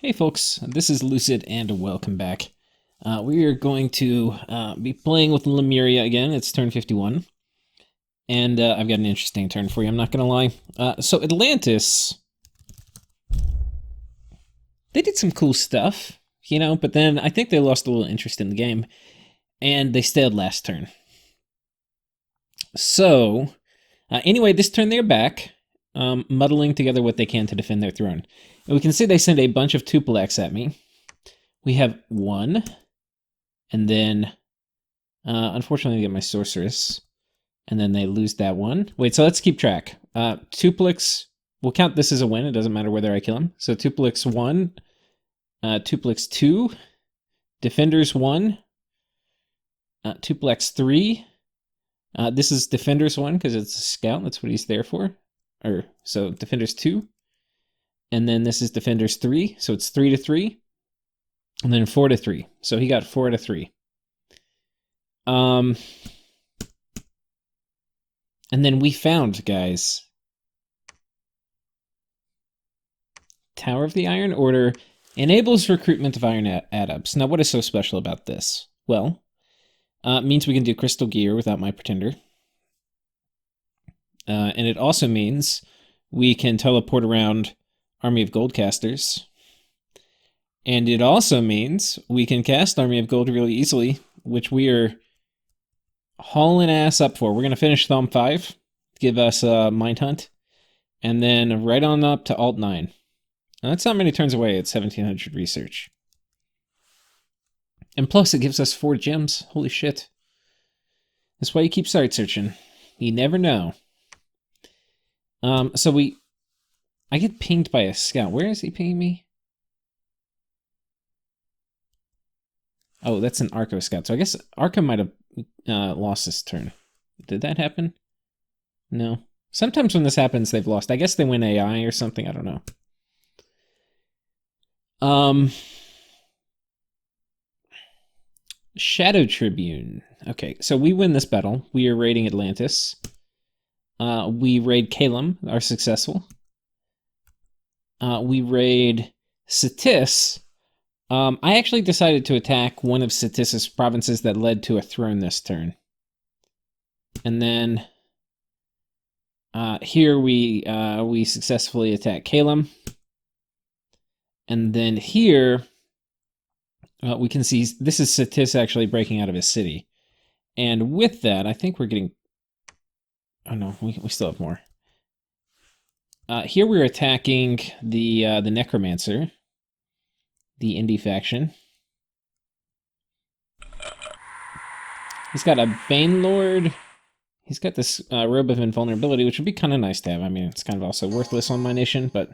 Hey folks, this is Lucid and welcome back. We are going to be playing with Lemuria again. It's turn 51. And I've got an interesting turn for you, I'm not going to lie. So Atlantis, they did some cool stuff, you know, but then I think they lost a little interest in the game. And they stayed last turn. So, anyway, this turn they're back, muddling together what they can to defend their throne. And we can see they send a bunch of Tupelax at me. We have one, and then, unfortunately, I get my Sorceress, and then they lose that one. Wait, so let's keep track. Tupelax, we'll count this as a win. It doesn't matter whether I kill him. So Tupelax 1, Tupelax 2, Defenders 1, Tupelax 3. This is Defenders 1 because it's a scout. That's what he's there for. So Defenders 2. And then this is Defenders 3, so it's 3 to 3. And then 4 to 3. So he got 4 to 3. And then we found, guys, Tower of the Iron Order enables recruitment of Iron Adepts. Now, what is so special about this? Well, it means we can do Crystal Gear without my Pretender. And it also means we can teleport around Army of Goldcasters. And it also means we can cast Army of Gold really easily, which we are hauling ass up for. We're going to finish Thumb 5, give us a Mind Hunt, and then right on up to Alt 9. Now, that's not many turns away at 1700 research. And plus, it gives us 4 gems. Holy shit. That's why you keep site searching. You never know. I get pinged by a scout. Where is he pinging me? Oh, that's an Arco scout. So I guess Arco might have lost this turn. Did that happen? No. Sometimes when this happens, they've lost. I guess they win AI or something. I don't know. Shadow Tribune. Okay, so we win this battle. We are raiding Atlantis. We raid Calum, are successful. We raid Cetis. I actually decided to attack one of Cetis' provinces that led to a throne this turn. And then here we successfully attack Calum. And then here we can see this is Cetis actually breaking out of his city. And with that, I think we're getting... Oh no, we still have more. Here we're attacking the Necromancer, the indie faction. He's got a Bane Lord. He's got this Robe of Invulnerability, which would be kind of nice to have. I mean, it's kind of also worthless on my nation, but...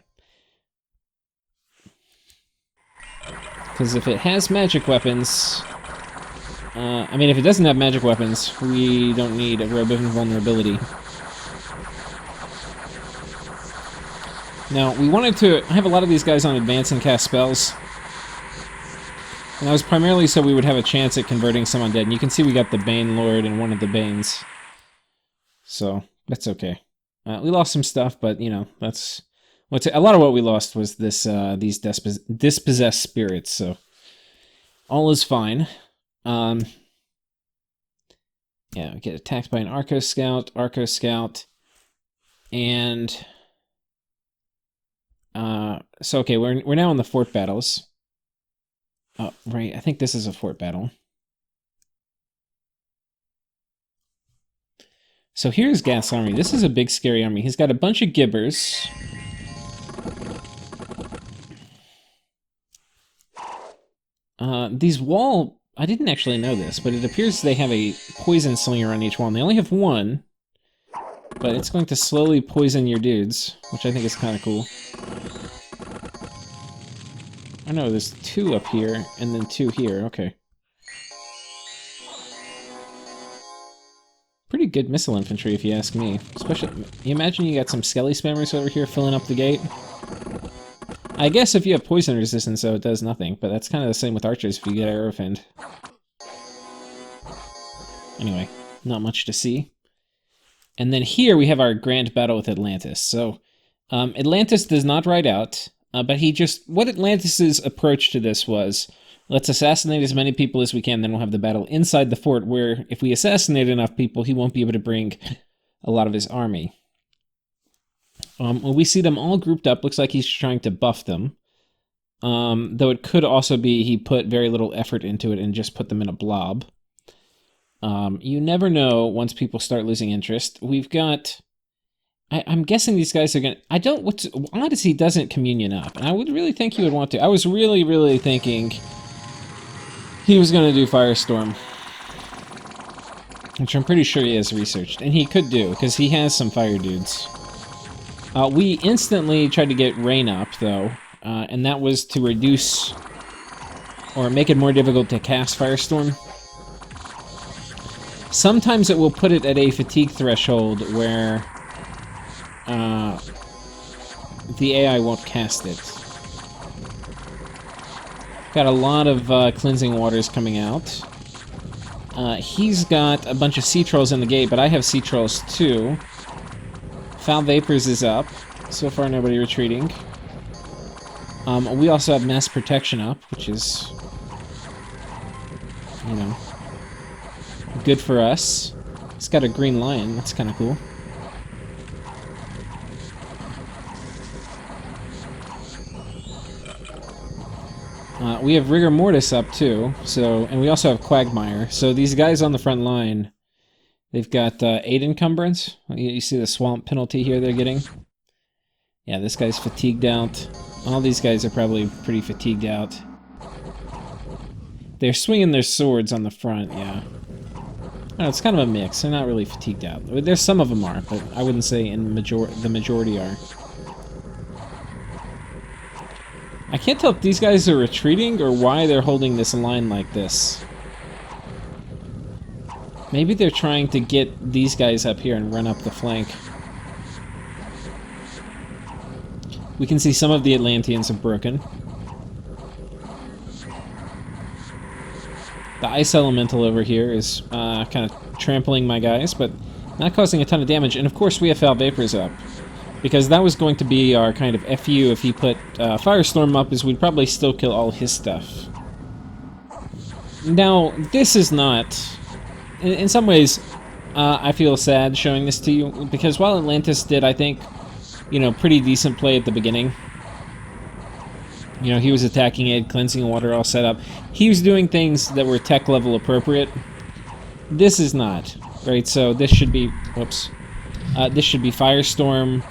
Because if it has magic weapons... I mean, if it doesn't have magic weapons, we don't need a Robe of Invulnerability. Now, we wanted to have a lot of these guys on advance and cast spells. And that was primarily so we would have a chance at converting some undead. And you can see we got the Bane Lord and one of the Banes. So, that's okay. We lost some stuff, but, you know, that's... a lot of what we lost was this these dispossessed spirits, so... all is fine. Yeah, we get attacked by an Arco Scout, and... so okay, we're now in the fort battles. Oh, right, I think this is a fort battle. So here's Gas Army. This is a big, scary army. He's got a bunch of gibbers. These wall... I didn't actually know this, but it appears they have a poison slinger on each wall. And they only have one, but it's going to slowly poison your dudes, which I think is kind of cool. I know, there's 2 up here, and then 2 here, okay. Pretty good missile infantry, if you ask me. Especially, you imagine you got some skelly spammers over here filling up the gate? I guess if you have poison resistance, though, it does nothing, but that's kind of the same with archers if you get arrowfinned. Anyway, not much to see. And then here we have our grand battle with Atlantis. So, Atlantis does not ride out. But what Atlantis' approach to this was, let's assassinate as many people as we can, then we'll have the battle inside the fort, where if we assassinate enough people, he won't be able to bring a lot of his army. We see them all grouped up. Looks like he's trying to buff them. Though it could also be he put very little effort into it and just put them in a blob. You never know once people start losing interest. We've got... I'm guessing these guys are going to... What's odd is he doesn't communion up. And I would really think he would want to. I was really, really thinking he was going to do Firestorm. Which I'm pretty sure he has researched. And he could do, because he has some fire dudes. We instantly tried to get rain up, though. And that was to reduce... or make it more difficult to cast Firestorm. Sometimes it will put it at a fatigue threshold where... the AI won't cast it. Got a lot of cleansing waters coming out. He's got a bunch of sea trolls in the gate, but I have sea trolls too. Foul Vapors is up. So far, nobody retreating. We also have Mass Protection up, which is, you know, good for us. It's got a green lion. That's kind of cool. We have Rigor Mortis up too, and we also have Quagmire. So these guys on the front line, they've got 8 encumbrance. You see the swamp penalty here they're getting? Yeah, this guy's fatigued out. All these guys are probably pretty fatigued out. They're swinging their swords on the front, yeah. Oh, it's kind of a mix. They're not really fatigued out. There's some of them are, but I wouldn't say the majority are. I can't tell if these guys are retreating or why they're holding this line like this. Maybe they're trying to get these guys up here and run up the flank. We can see some of the Atlanteans have broken. The Ice Elemental over here is kind of trampling my guys, but not causing a ton of damage. And of course we have Foul Vapors up. Because that was going to be our kind of FU if he put Firestorm up, is we'd probably still kill all his stuff. Now, this is not... In some ways, I feel sad showing this to you, because while Atlantis did, I think, you know, pretty decent play at the beginning. You know, he was attacking it, cleansing water all set up. He was doing things that were tech level appropriate. This is not, right? So this should be... Whoops. This should be Firestorm.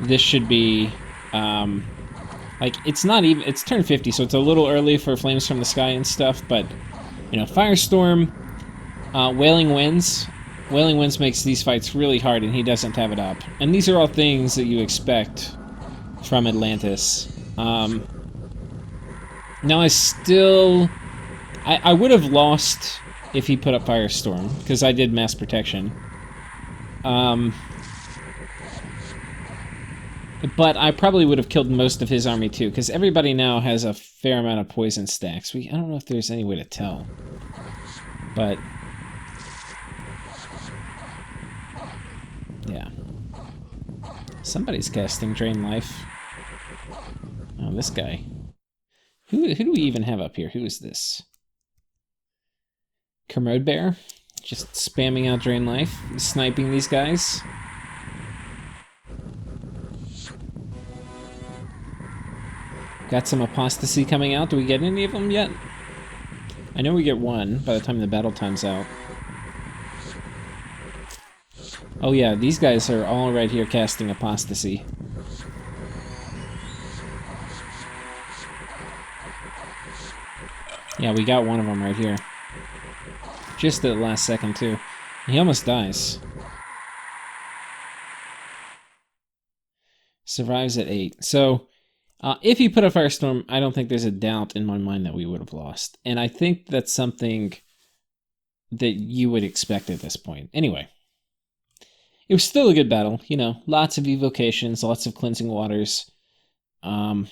This should be, like, it's not even, it's turn 50, so it's a little early for Flames from the Sky and stuff, but, you know, Firestorm, Wailing Winds. Wailing Winds makes these fights really hard, and he doesn't have it up. And these are all things that you expect from Atlantis. Now I would have lost if he put up Firestorm, because I did Mass Protection. But I probably would have killed most of his army too, because everybody now has a fair amount of poison stacks. I don't know if there's any way to tell. But... yeah. Somebody's casting Drain Life. Oh, this guy. Who do we even have up here? Who is this? Kermode Bear? Just spamming out Drain Life, sniping these guys. Got some Apostasy coming out. Do we get any of them yet? I know we get one by the time the battle time's out. Oh yeah, these guys are all right here casting Apostasy. Yeah, we got one of them right here. Just at the last second, too. He almost dies. Survives at 8. So... if he put a Firestorm, I don't think there's a doubt in my mind that we would have lost. And I think that's something that you would expect at this point. Anyway, it was still a good battle. You know, lots of evocations, lots of cleansing waters. And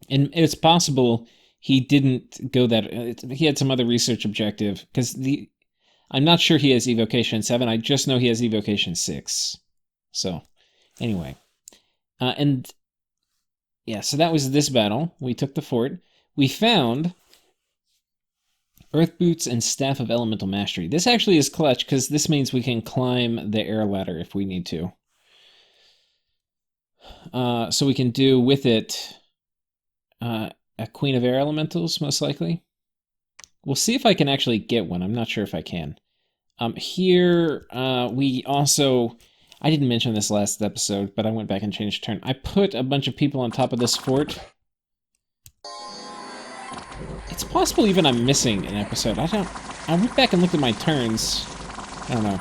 it's possible he didn't go that... he had some other research objective, because I'm not sure he has Evocation 7, I just know he has Evocation 6. So, anyway. And Yeah, so that was this battle. We took the fort. We found Earth Boots and Staff of Elemental Mastery. This actually is clutch because this means we can climb the air ladder if we need to. So we can do with it a Queen of Air Elementals, most likely. We'll see if I can actually get one. I'm not sure if I can. Here, we also... I didn't mention this last episode, but I went back and changed turn. I put a bunch of people on top of this fort. It's possible even I'm missing an episode. I went back and looked at my turns. I don't know.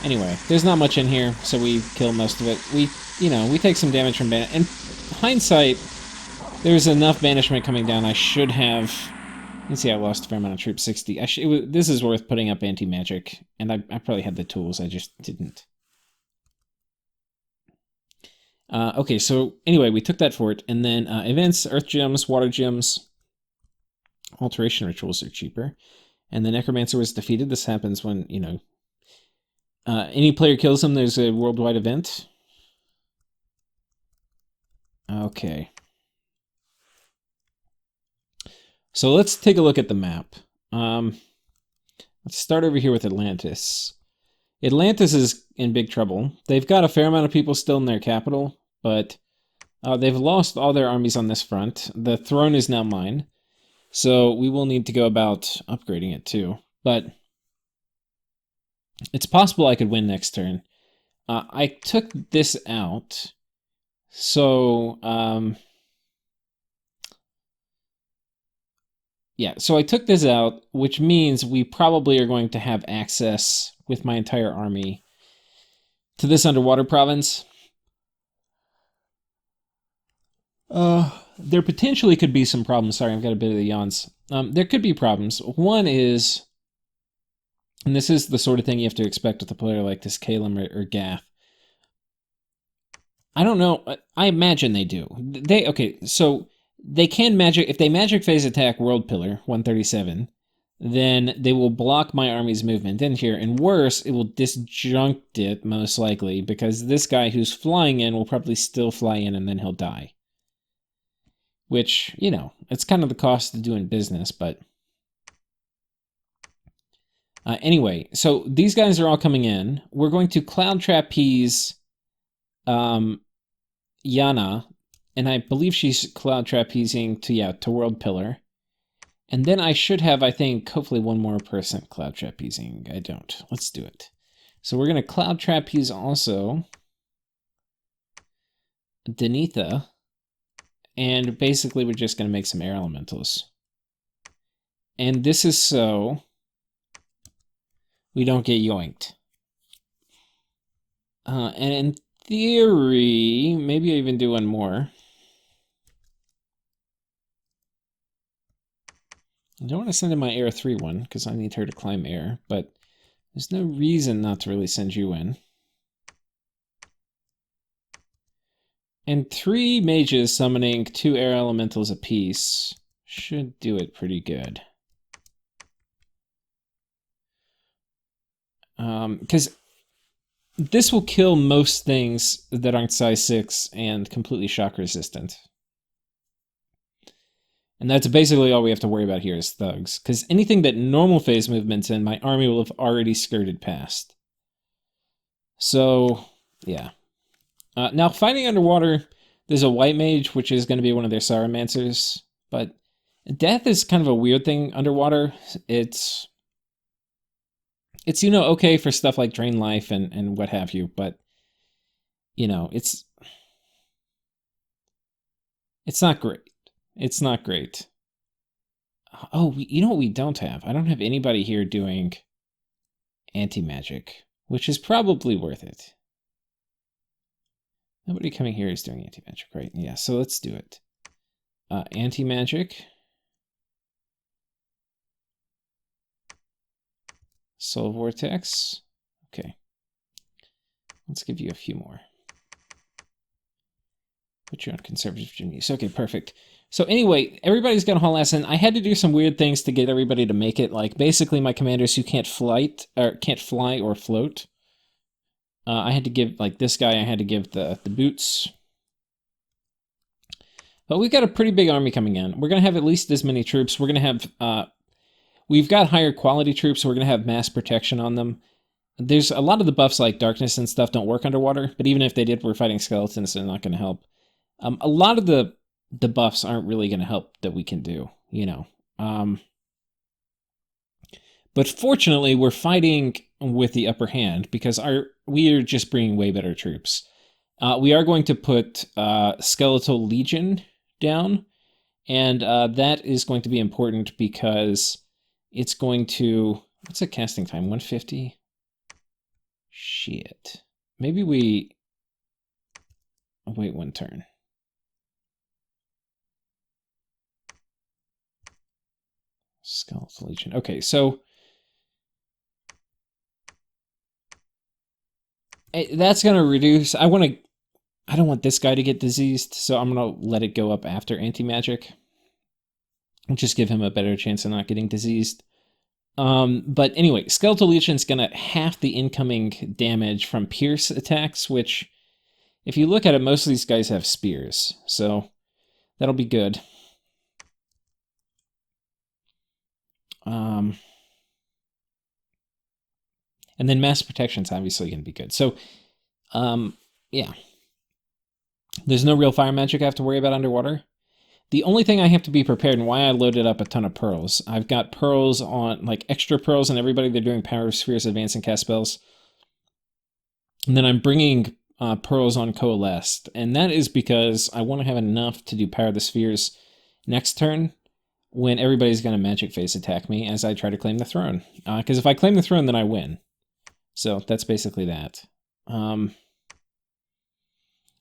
Anyway, there's not much in here, so we kill most of it. We take some damage from ban. In hindsight, there's enough banishment coming down. I should have... You can see I lost a fair amount of troops, 60. This is worth putting up anti-magic, and I probably had the tools, I just didn't. Okay, so anyway, we took that fort, and then events, earth gems, water gems, alteration rituals are cheaper, and the Necromancer was defeated. This happens when, any player kills him, there's a worldwide event. Okay. So let's take a look at the map. Let's start over here with Atlantis. Atlantis is in big trouble. They've got a fair amount of people still in their capital, but they've lost all their armies on this front. The throne is now mine, so we will need to go about upgrading it too. But it's possible I could win next turn. I took this out, so... Yeah, so I took this out, which means we probably are going to have access with my entire army to this underwater province. There potentially could be some problems. Sorry, I've got a bit of the yawns. There could be problems. One is, and this is the sort of thing you have to expect with a player like this, Calum or Gath. I don't know. I imagine they do. Okay, so... They can magic, if they magic phase attack World Pillar, 137, then they will block my army's movement in here, and worse, it will disjunct it, most likely, because this guy who's flying in will probably still fly in, and then he'll die. Which, it's kind of the cost of doing business, but... anyway, so these guys are all coming in. We're going to Cloud Trapeze Yana, and I believe she's Cloud Trapezing to World Pillar. And then I should have, I think, hopefully one more person Cloud Trapezing. I don't. Let's do it. So we're going to Cloud Trapeze also Denitha. And basically we're just going to make some air elementals. And this is so we don't get yoinked. And in theory, maybe I even do one more. I don't want to send in my Air 3 one, because I need her to climb air, but there's no reason not to really send you in. And 3 mages summoning 2 air elementals apiece should do it pretty good. Because this will kill most things that aren't size 6 and completely shock resistant. And that's basically all we have to worry about here is thugs. Because anything that normal phase movement's in, my army will have already skirted past. So, yeah. Now, fighting underwater, there's a white mage, which is going to be one of their Sauromancers. But death is kind of a weird thing underwater. It's okay for stuff like Drain Life and what have you. But, it's not great. It's not great. Oh, you know what we don't have? I don't have anybody here doing anti-magic, which is probably worth it. Nobody coming here is doing anti-magic, right? Yeah, so let's do it. Anti-magic. Soul Vortex. Okay. Let's give you a few more. Put you on conservative genius. Okay, perfect. So anyway, everybody's got a haul ass in. I had to do some weird things to get everybody to make it. Like basically my commanders who can't fly or float I had to give, like this guy, I had to give the boots. But we've got a pretty big army coming in. We're going to have at least as many troops. We're going to have, we've got higher quality troops, so we're going to have mass protection on them. There's a lot of the buffs like darkness and stuff don't work underwater, but even if they did, we're fighting skeletons, so they're not going to help. A lot of the buffs aren't really going to help that we can do, you know. But fortunately, we're fighting with the upper hand because we are just bringing way better troops. We are going to put Skeletal Legion down, and that is going to be important because it's going to... What's the casting time? 150? Shit. Maybe we... Wait one turn. Skeletal Legion. Okay, so... That's going to reduce... I don't want this guy to get diseased, so I'm going to let it go up after anti-magic. Just give him a better chance of not getting diseased. But anyway, Skeletal Legion's going to half the incoming damage from pierce attacks, which, if you look at it, most of these guys have spears. So that'll be good. And then mass protection's obviously going to be good. So, yeah. There's no real fire magic I have to worry about underwater. The only thing I have to be prepared, and why I loaded up a ton of pearls, I've got pearls on, like extra pearls on everybody. They're doing power spheres, advance, and cast spells. And then I'm bringing pearls on coalesced. And that is because I want to have enough to do power the spheres next turn when everybody's going to magic phase attack me as I try to claim the throne. Because if I claim the throne, then I win. So that's basically that.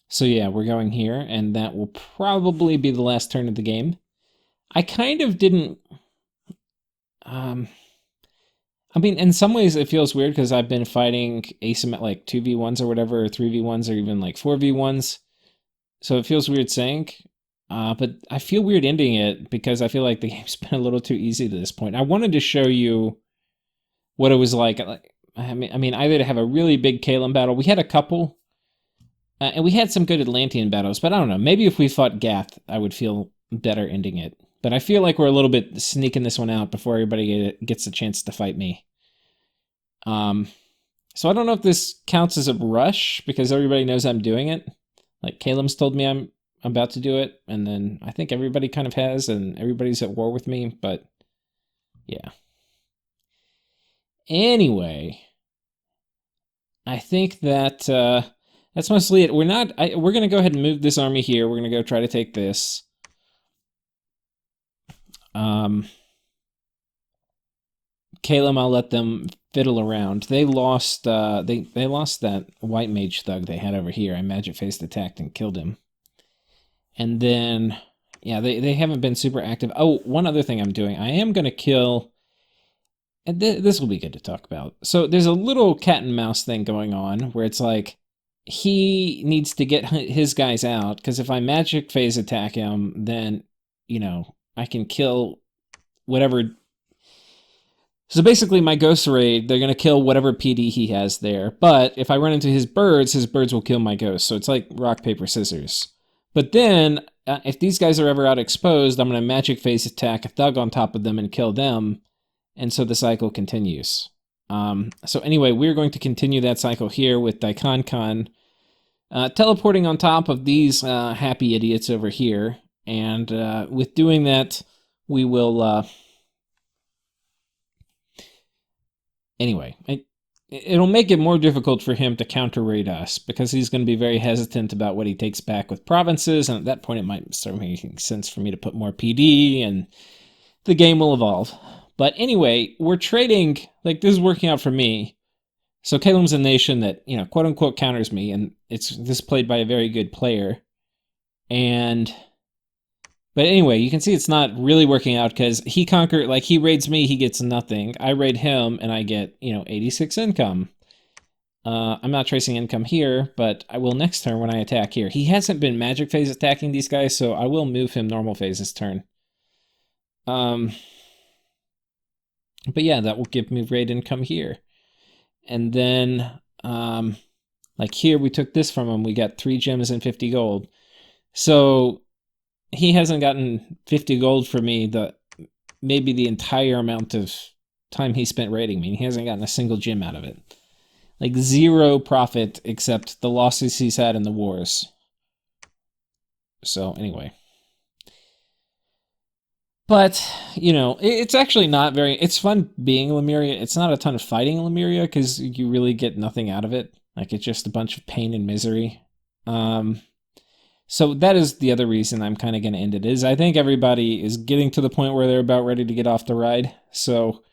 So yeah, we're going here, and that will probably be the last turn of the game. I kind of didn't... I mean, in some ways it feels weird because I've been fighting asymmetric, like 2v1s or whatever, or 3v1s, or even like 4v1s. So it feels weird saying. But I feel weird ending it because I feel like the game's been a little too easy to this point. I wanted to show you what it was like. I mean, either to have a really big Kalem battle. We had a couple... and we had some good Atlantean battles, but I don't know. Maybe if we fought Gath, I would feel better ending it. But I feel like we're a little bit sneaking this one out before everybody gets a chance to fight me. So I don't know if this counts as a rush, because everybody knows I'm doing it. Like, Kalem's told me I'm about to do it, and then I think everybody kind of has, and everybody's at war with me, but yeah. Anyway, I think that... that's mostly it. We're going to go ahead and move this army here. We're going to go try to take this. Kalem, I'll let them fiddle around. They lost they lost that white mage thug they had over here. I magic phased attacked and killed him. And then yeah, they haven't been super active. Oh, one other thing I'm doing. I am going to kill, and this will be good to talk about. So there's a little cat and mouse thing going on where it's like he needs to get his guys out, because if I magic phase attack him, then, you know, I can kill whatever. So basically my ghost raid, they're going to kill whatever PD he has there. But if I run into his birds will kill my ghost. So it's like rock, paper, scissors. But then, if these guys are ever out exposed, I'm going to magic phase attack a thug on top of them and kill them. And so the cycle continues. So anyway, we're going to continue that cycle here with Daikon teleporting on top of these happy idiots over here. And with doing that, we will... Anyway, it'll make it more difficult for him to counter-raid us, because he's going to be very hesitant about what he takes back with provinces, and at that point it might start making sense for me to put more PD, and the game will evolve. But anyway, we're trading, like, this is working out for me. So Kalem's a nation that, you know, quote-unquote counters me, and this is played by a very good player. But anyway, you can see it's not really working out, because he conquered, like, he raids me, he gets nothing. I raid him, and I get, 86 income. I'm not tracing income here, but I will next turn when I attack here. He hasn't been magic phase attacking these guys, so I will move him normal phase this turn. But yeah, that will give me raid income here. And then, Like here, we took this from him. We got 3 gems and 50 gold. So he hasn't gotten 50 gold for me, maybe the entire amount of time he spent raiding me. He hasn't gotten a single gem out of it. Like 0 profit except the losses he's had in the wars. So anyway. But, you know, it's actually not very... It's fun being Lemuria. It's not a ton of fighting Lemuria because you really get nothing out of it. Like, it's just a bunch of pain and misery. So that is the other reason I'm kind of going to end it, is I think everybody is getting to the point where they're about ready to get off the ride. So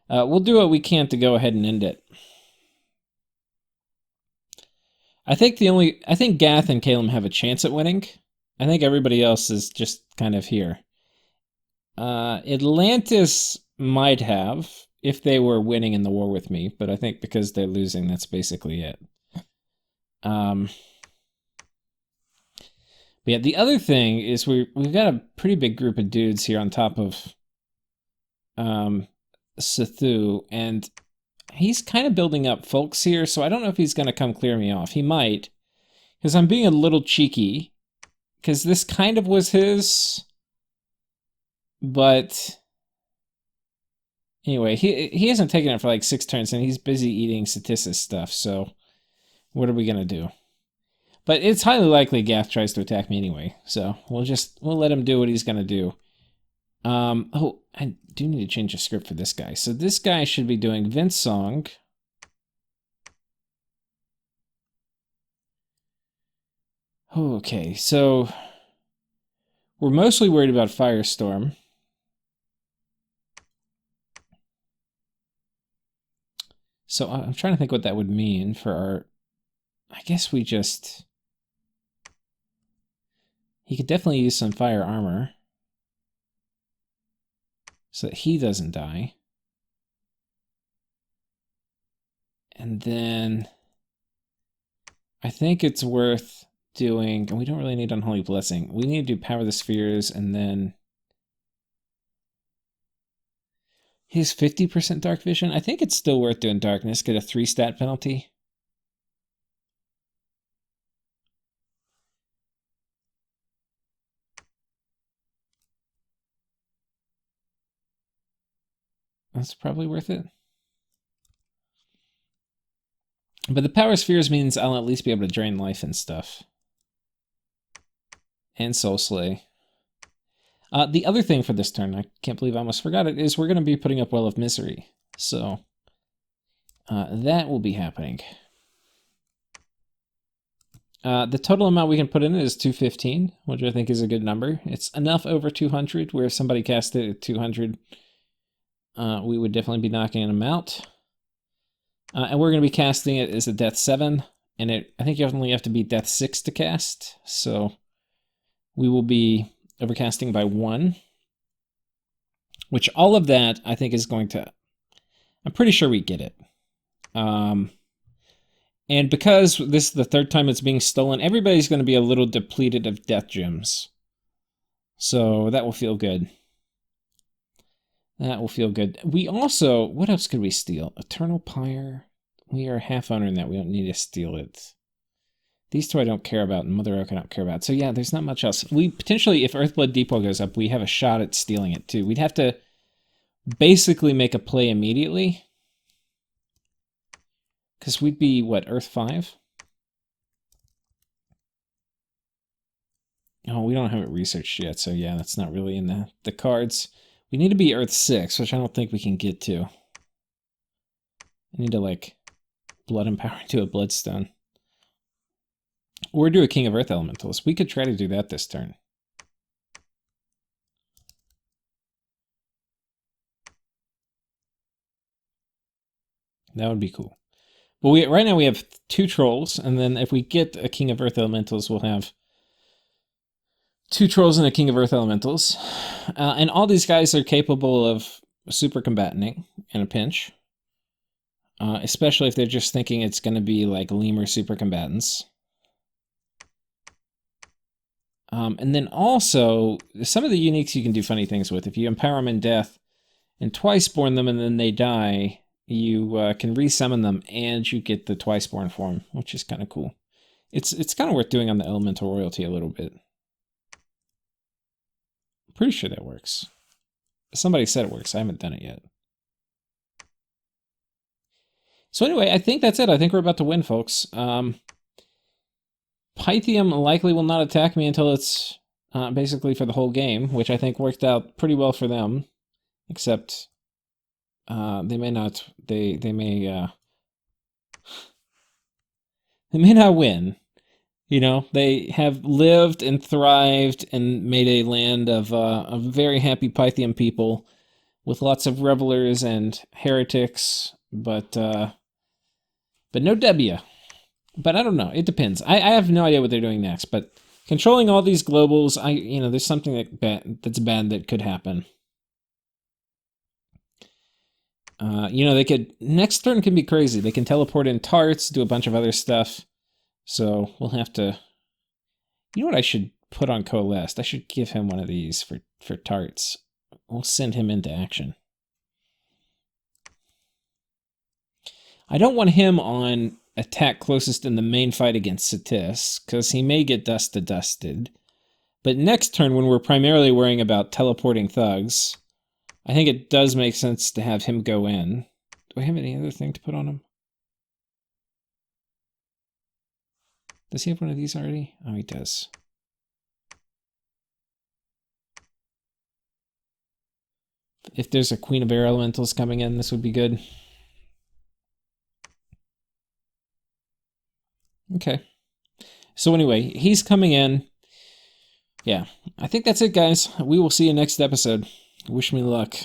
we'll do what we can to go ahead and end it. I think Gath and Calum have a chance at winning. I think everybody else is just kind of here. Atlantis might have, if they were winning in the war with me, but I think because they're losing, that's basically it. But yeah, the other thing is we've got a pretty big group of dudes here on top of Sethu, and he's kind of building up folks here, so I don't know if he's going to come clear me off. He might, because I'm being a little cheeky, because this kind of was his... But anyway, he hasn't taken it for like 6 turns, and he's busy eating Satissa's stuff, so what are we going to do? But it's highly likely Gath tries to attack me anyway, so we'll let him do what he's going to do. Oh, I do need to change the script for this guy. So this guy should be doing Vince Song. Okay, so we're mostly worried about Firestorm. So I'm trying to think what that would mean for our... I guess we just... He could definitely use some fire armor so that he doesn't die. And then I think it's worth doing... And we don't really need Unholy Blessing. We need to do Power of the Spheres, and then... He has 50% Dark Vision. I think it's still worth doing Darkness. Get a 3 stat penalty. That's probably worth it. But the Power Spheres means I'll at least be able to drain life and stuff. And Soul Slay. The other thing for this turn, I can't believe I almost forgot it, is we're going to be putting up Well of Misery. So that will be happening. The total amount we can put in is 215, which I think is a good number. It's enough over 200, where if somebody cast it at 200, we would definitely be knocking them out. And we're going to be casting it as a Death 7, and I think you only have to be Death 6 to cast, so we will be overcasting by 1, which all of that I think is going to... I'm pretty sure we get it. And because this is the 3rd time it's being stolen, everybody's going to be a little depleted of death gems. So that will feel good. That will feel good. We also... What else could we steal? Eternal Pyre. We are half owner in that. We don't need to steal it. These 2 I don't care about, and Mother Oak I don't care about. So yeah, there's not much else. We potentially, if Earthblood Depot goes up, we have a shot at stealing it too. We'd have to basically make a play immediately. Because we'd be, what, Earth 5? Oh, we don't have it researched yet, so yeah, that's not really in the cards. We need to be Earth 6, which I don't think we can get to. I need to, like, Blood and Power into a Bloodstone. Or do a King of Earth Elementals. We could try to do that this turn. That would be cool. But right now we have 2 Trolls, and then if we get a King of Earth Elementals, we'll have 2 Trolls and a King of Earth Elementals. And all these guys are capable of super combating in a pinch. Especially if they're just thinking it's going to be like Lemur super combatants. And then also, some of the uniques you can do funny things with. If you empower them in death and twice born them and then they die, you can resummon them, and you get the Twiceborn form, which is kind of cool. It's kind of worth doing on the Elemental Royalty a little bit. Pretty sure that works. Somebody said it works. I haven't done it yet. So anyway, I think that's it. I think we're about to win, folks. Pythium likely will not attack me until it's basically for the whole game, which I think worked out pretty well for them. Except they may not. They may not win. You know, they have lived and thrived and made a land of very happy Pythium people with lots of revelers and heretics, but no W. But I don't know. It depends. I have no idea what they're doing next. But controlling all these globals, there's something that's bad that could happen. They could next turn can be crazy. They can teleport in tarts, do a bunch of other stuff. So we'll have to. You know what I should put on Coalesced? I should give him one of these for tarts. We'll send him into action. I don't want him on attack closest in the main fight against Satis, because he may get dusted. But next turn, when we're primarily worrying about teleporting thugs, I think it does make sense to have him go in. Do I have any other thing to put on him? Does he have one of these already? Oh, he does. If there's a Queen of Air Elementals coming in, this would be good. Okay. So anyway, he's coming in. Yeah, I think that's it, guys. We will see you next episode. Wish me luck.